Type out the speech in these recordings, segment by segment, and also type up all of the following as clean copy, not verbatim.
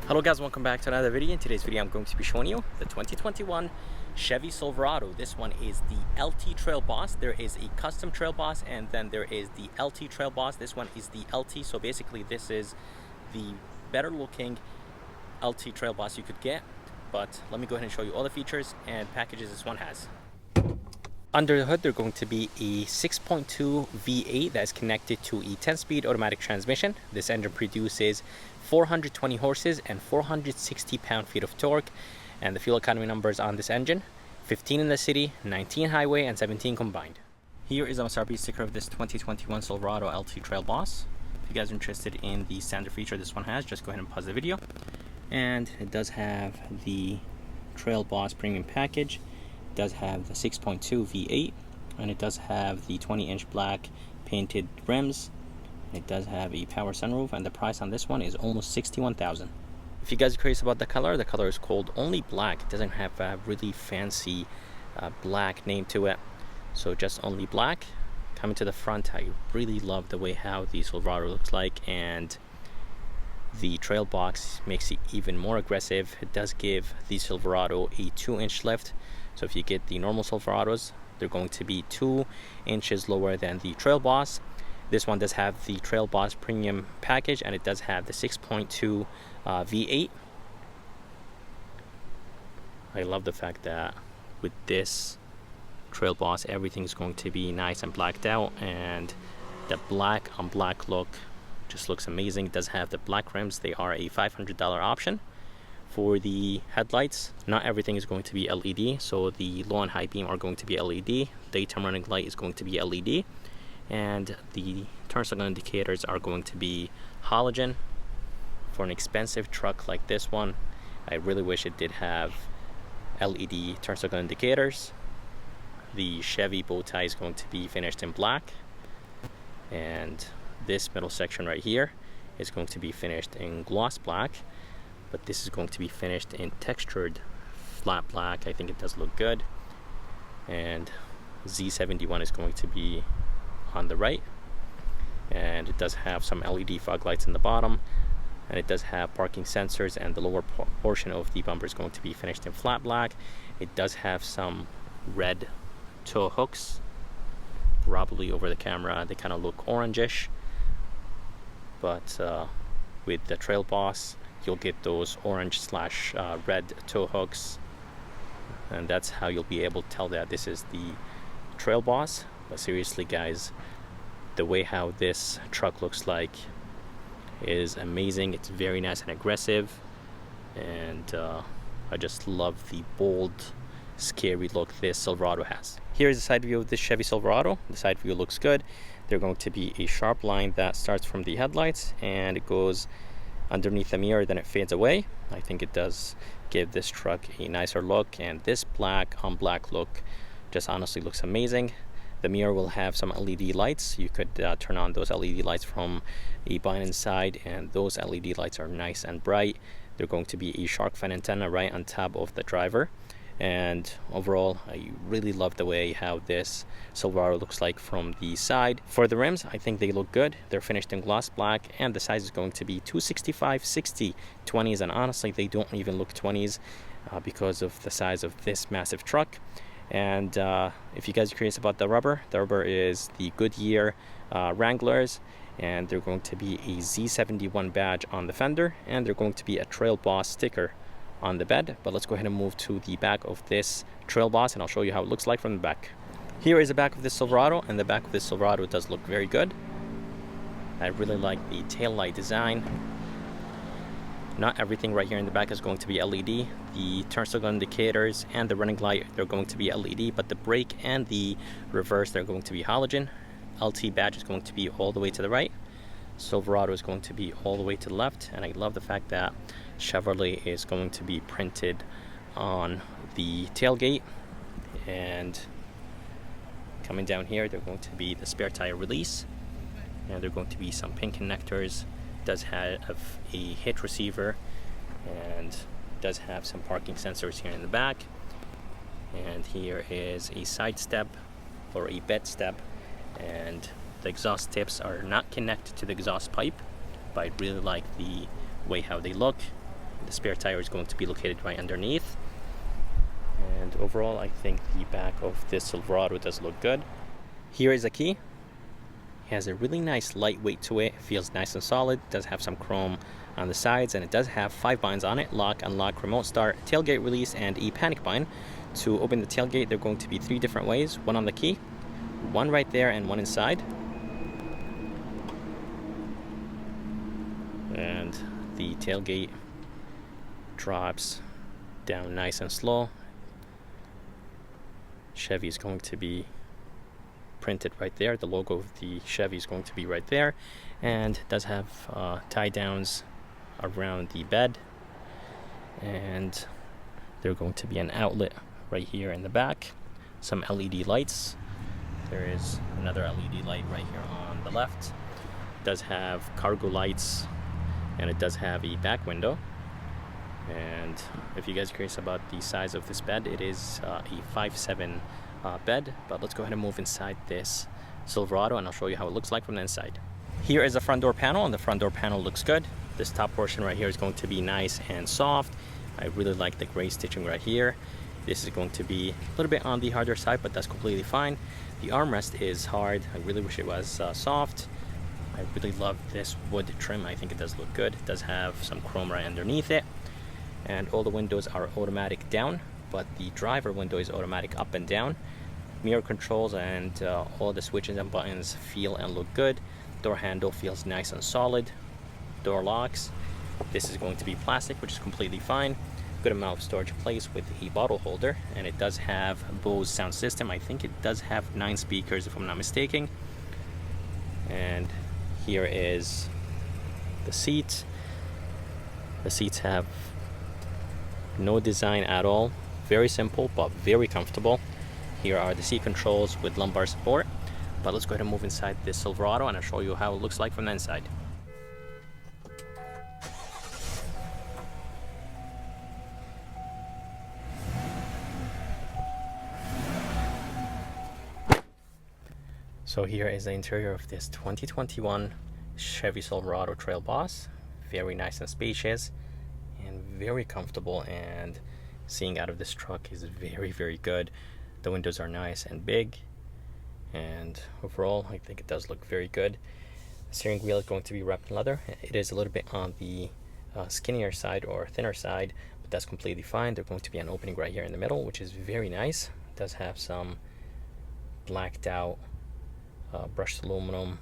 Hello guys, welcome back to another video. In today's video I'm going to be showing you the 2021 Chevy Silverado. This one is the LT Trail Boss. There is a custom Trail Boss and then there is the LT Trail Boss. This one is the LT, so basically this is the better looking LT Trail Boss you could get. But let me go ahead and show you all the features and packages this one has. Under the hood, they're going to be a 6.2 V8 that is connected to a 10-speed automatic transmission. This engine produces 420 horses and 460 pound-feet of torque. And the fuel economy numbers on this engine, 15 in the city, 19 highway, and 17 combined. Here is a MSRP sticker of this 2021 Silverado LT Trail Boss. If you guys are interested in the standard feature this one has, just go ahead and pause the video. And it does have the Trail Boss premium package. Does have the 6.2 V8 and it does have the 20-inch black painted rims. It does have a power sunroof and the price on this one is almost $61,000. If you guys are curious about the color is called Only Black. It doesn't have a really fancy black name to it, so just Only Black. Coming to the front, I really love the way how the Silverado looks like, and the Trail Box makes it even more aggressive. It does give the Silverado a 2-inch lift. So if you get the normal Silverados, they're going to be 2 inches lower than the Trail Boss. This one does have the Trail Boss premium package and it does have the 6.2 V8. I love the fact that with this Trail Boss, everything's going to be nice and blacked out, and the black on black look just looks amazing. It does have the black rims. They are a $500 option. For the headlights, not everything is going to be LED, so the low and high beam are going to be LED, daytime running light is going to be LED, and the turn signal indicators are going to be halogen. For an expensive truck like this one, I really wish it did have LED turn signal indicators. The Chevy bow tie is going to be finished in black, and this middle section right here is going to be finished in gloss black. But this is going to be finished in textured flat black. I think it does look good. And Z71 is going to be on the right, and it does have some LED fog lights in the bottom, and it does have parking sensors, and the lower portion of the bumper is going to be finished in flat black. It does have some red tow hooks. Probably over the camera they kind of look orangish, but with the Trail Boss you'll get those orange slash red tow hooks, and that's how you'll be able to tell that this is the Trail Boss. But seriously guys, the way how this truck looks like is amazing. It's very nice and aggressive, and I just love the bold, scary look this Silverado has. Here is the side view of this Chevy Silverado. The side view looks good. There's going to be a sharp line that starts from the headlights and it goes underneath the mirror, then it fades away. I think it does give this truck a nicer look, and this black on black look just honestly looks amazing. The mirror will have some LED lights. You could turn on those LED lights from a bind inside, and those LED lights are nice and bright. They're going to be a shark fin antenna right on top of the driver. And overall, I really love the way how this Silverado looks like from the side. For the rims, I think they look good. They're finished in gloss black, and the size is going to be 265/60 20s, and honestly they don't even look 20s because of the size of this massive truck. And if you guys are curious about the rubber is the Goodyear Wranglers, and they're going to be a Z71 badge on the fender, and they're going to be a Trail Boss sticker on the bed. But let's go ahead and move to the back of this Trail Boss and I'll show you how it looks like from the back. Here is the back of this Silverado, and the back of this Silverado does look very good. I really like the tail light design. Not everything right here in the back is going to be LED. The turn signal indicators and the running light, they're going to be LED, but the brake and the reverse, they're going to be halogen. LT badge is going to be all the way to the right. Silverado is going to be all the way to the left, and I love the fact that Chevrolet is going to be printed on the tailgate. And coming down here, they're going to be the spare tire release, and they're going to be some pin connectors. It does have a hit receiver, and does have some parking sensors here in the back. And here is a side step or a bed step, and the exhaust tips are not connected to the exhaust pipe, but I really like the way how they look. The spare tire is going to be located right underneath. And overall, I think the back of this Silverado does look good. Here is a key. It has a really nice light weight to it. Feels nice and solid. Does have some chrome on the sides, and it does have 5 buttons on it: lock, unlock, remote start, tailgate release, and a panic button. To open the tailgate, there are going to be 3 different ways: one on the key, one right there, and one inside. And the tailgate drops down nice and slow. Chevy is going to be printed right there. The logo of the Chevy is going to be right there, and does have tie downs around the bed, and there's going to be an outlet right here in the back. Some LED lights. There is another LED light right here on the left. It does have cargo lights, and it does have a back window. And if you guys are curious about the size of this bed, it is a 5'7" bed. But let's go ahead and move inside this Silverado, and I'll show you how it looks like from the inside. Here is the front door panel, and the front door panel looks good. This top portion right here is going to be nice and soft. I really like the gray stitching right here. This is going to be a little bit on the harder side, but that's completely fine. The armrest is hard. I really wish it was soft. I really love this wood trim. I think it does look good. It does have some chrome right underneath it. And all the windows are automatic down, but the driver window is automatic up and down. Mirror controls and all the switches and buttons feel and look good. Door handle feels nice and solid. Door locks. This is going to be plastic, which is completely fine. Good amount of storage place with a bottle holder, and it does have Bose sound system. I think it does have 9 speakers if I'm not mistaken. And here is the seat. The seats have no design at all. Very simple, but very comfortable. Here are the seat controls with lumbar support. But let's go ahead and move inside this Silverado, and I'll show you how it looks like from the inside. So here is the interior of this 2021 Chevy Silverado Trail Boss. Very nice and spacious and very comfortable, and seeing out of this truck is very, very good. The windows are nice and big, and overall I think it does look very good. The steering wheel is going to be wrapped in leather. It is a little bit on the skinnier side or thinner side, but that's completely fine. There's going to be an opening right here in the middle, which is very nice. It does have some blacked out brushed aluminum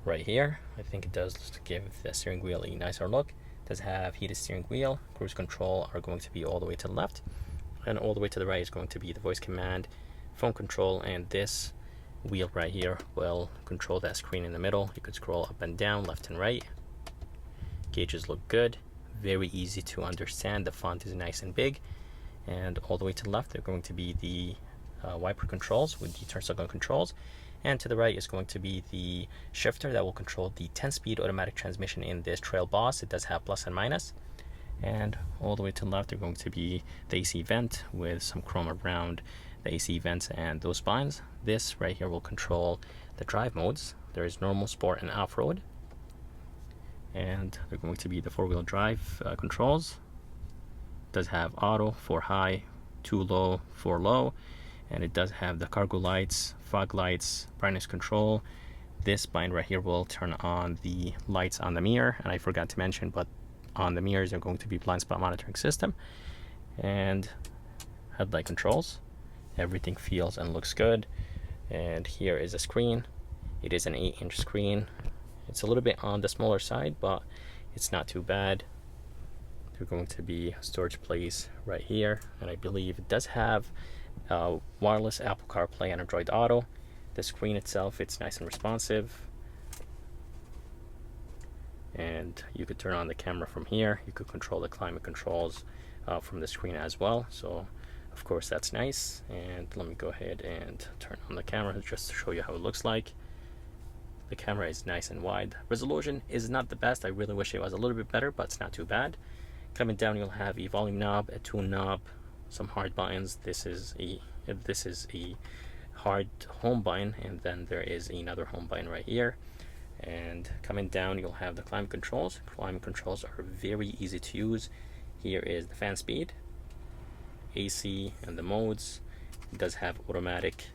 right here. I think it does give the steering wheel a nicer look. It does have heated steering wheel. Cruise control are going to be all the way to the left, and all the way to the right is going to be the voice command, phone control, and this wheel right here will control that screen in the middle. You could scroll up and down, left and right. Gauges look good, very easy to understand. The font is nice and big, and all the way to the left they're going to be the wiper controls with the turn signal controls. And to the right is going to be the shifter that will control the 10-speed automatic transmission in this Trail Boss. It does have plus and minus. And all the way to the left are going to be the AC vent with some chrome around the AC vents and those spines. This right here will control the drive modes. There is normal, sport, and off-road. And they're going to be the 4-wheel drive controls. It does have auto, 4 high, 2 low, 4 low. And it does have the cargo lights, fog lights, brightness control. This bind right here will turn on the lights on the mirror, and I forgot to mention, but on the mirrors are going to be blind spot monitoring system. And headlight controls. Everything feels and looks good. And here is a screen. It is an 8-inch screen. It's a little bit on the smaller side, but it's not too bad. There's going to be a storage place right here, and I believe it does have wireless Apple CarPlay and Android Auto. The screen itself, it's nice and responsive, and you could turn on the camera from here. You could control the climate controls from the screen as well, so of course that's nice. And let me go ahead and turn on the camera just to show you how it looks like. The camera is nice and wide. Resolution is not the best. I really wish it was a little bit better, but it's not too bad. Coming down, you'll have a volume knob, a tune knob, some hard buttons. This is a hard home button, and then there is another home button right here. And coming down, you'll have the climate controls. Climate controls are very easy to use. Here is the fan speed, AC, and the modes. It does have automatic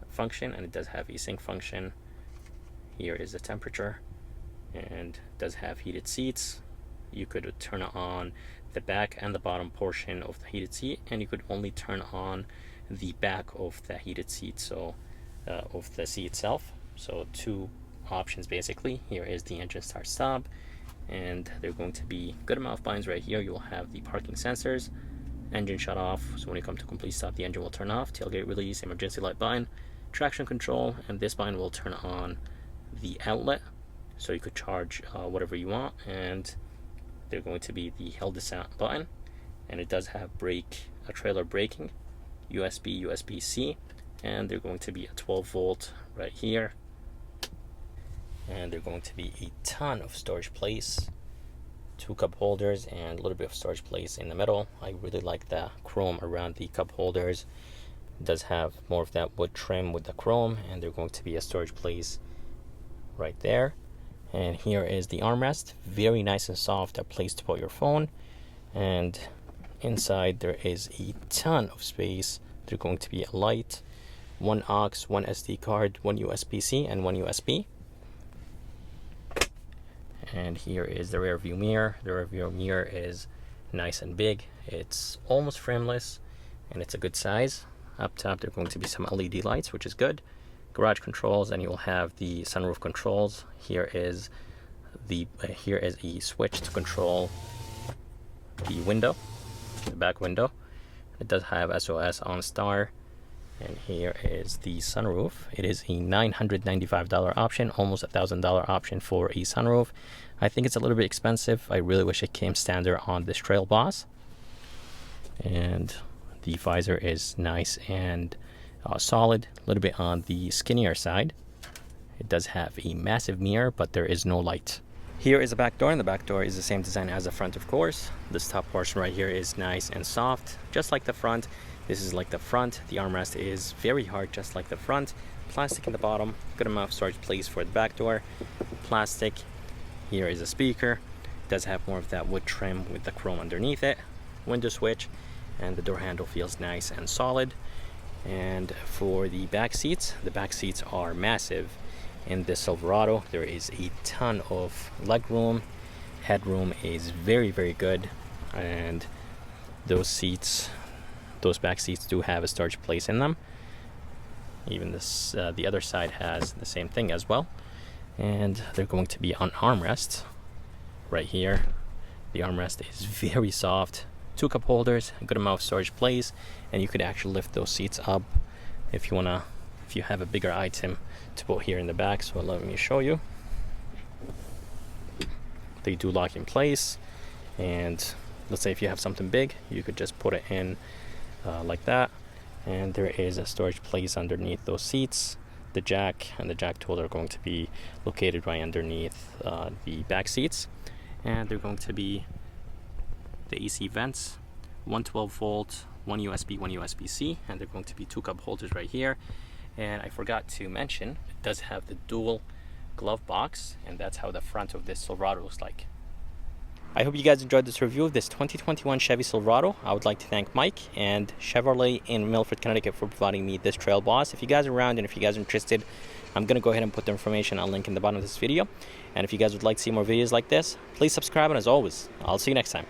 function, and it does have async function. Here is the temperature, and it does have heated seats. You could turn on the back and the bottom portion of the heated seat, and you could only turn on the back of the heated seat, so of the seat itself. So two options basically. Here is the engine start stop, and there are going to be good amount of buttons right here. You will have the parking sensors, engine shut off, so when you come to complete stop the engine will turn off, tailgate release, emergency light button, traction control, and this button will turn on the outlet, so you could charge whatever you want. And they're going to be the hill descent button, and it does have trailer braking, USB-C, and they're going to be a 12-volt right here, and they're going to be a ton of storage place, 2 cup holders and a little bit of storage place in the middle. I really like the chrome around the cup holders. It does have more of that wood trim with the chrome, and they're going to be a storage place right there. And here is the armrest, very nice and soft, a place to put your phone. And inside there is a ton of space. There's going to be a light, 1 aux, 1 SD card, 1 USB-C, and 1 USB. And here is the rear view mirror. The rear view mirror is nice and big. It's almost frameless, and it's a good size. Up top there are going to be some LED lights, which is good. Garage controls, and you will have the sunroof controls. Here is a switch to control the window, the back window. It does have SOS OnStar. And here is the sunroof. It is a $995 option, almost $1,000 option for a sunroof. I think it's a little bit expensive. I really wish it came standard on this Trail Boss. And the visor is nice and solid, a little bit on the skinnier side. It does have a massive mirror, but there is no light. Here is the back door, and the back door is the same design as the front, of course. This top portion right here is nice and soft, just like the front. This is like the front. The armrest is very hard, just like the front. Plastic in the bottom, good amount of storage place for the back door. Plastic. Here is a speaker. It does have more of that wood trim with the chrome underneath it. Window switch, and the door handle feels nice and solid. And for the back seats are massive. In the Silverado, there is a ton of leg room. Headroom is very, very good, and those back seats do have a storage place in them. Even this, the other side has the same thing as well. And they're going to be on armrests right here. The armrest is very soft. 2 cup holders, a good amount of storage place, and you could actually lift those seats up if you have a bigger item to put here in the back. So let me show you. They do lock in place, and let's say if you have something big, you could just put it in like that. And there is a storage place underneath those seats. The jack and the jack tool are going to be located right underneath the back seats, and they're going to be the AC vents, 112 volt, 1 USB, 1 USB-C, and they're going to be 2 cup holders right here. And I forgot to mention, it does have the dual glove box, and that's how the front of this Silverado looks like. I hope you guys enjoyed this review of this 2021 Chevy Silverado. I would like to thank Mike and Chevrolet in Milford, Connecticut for providing me this Trail Boss. If you guys are around and if you guys are interested, I'm going to go ahead and put the information, I'll link in the bottom of this video. And if you guys would like to see more videos like this, please subscribe, and as always, I'll see you next time.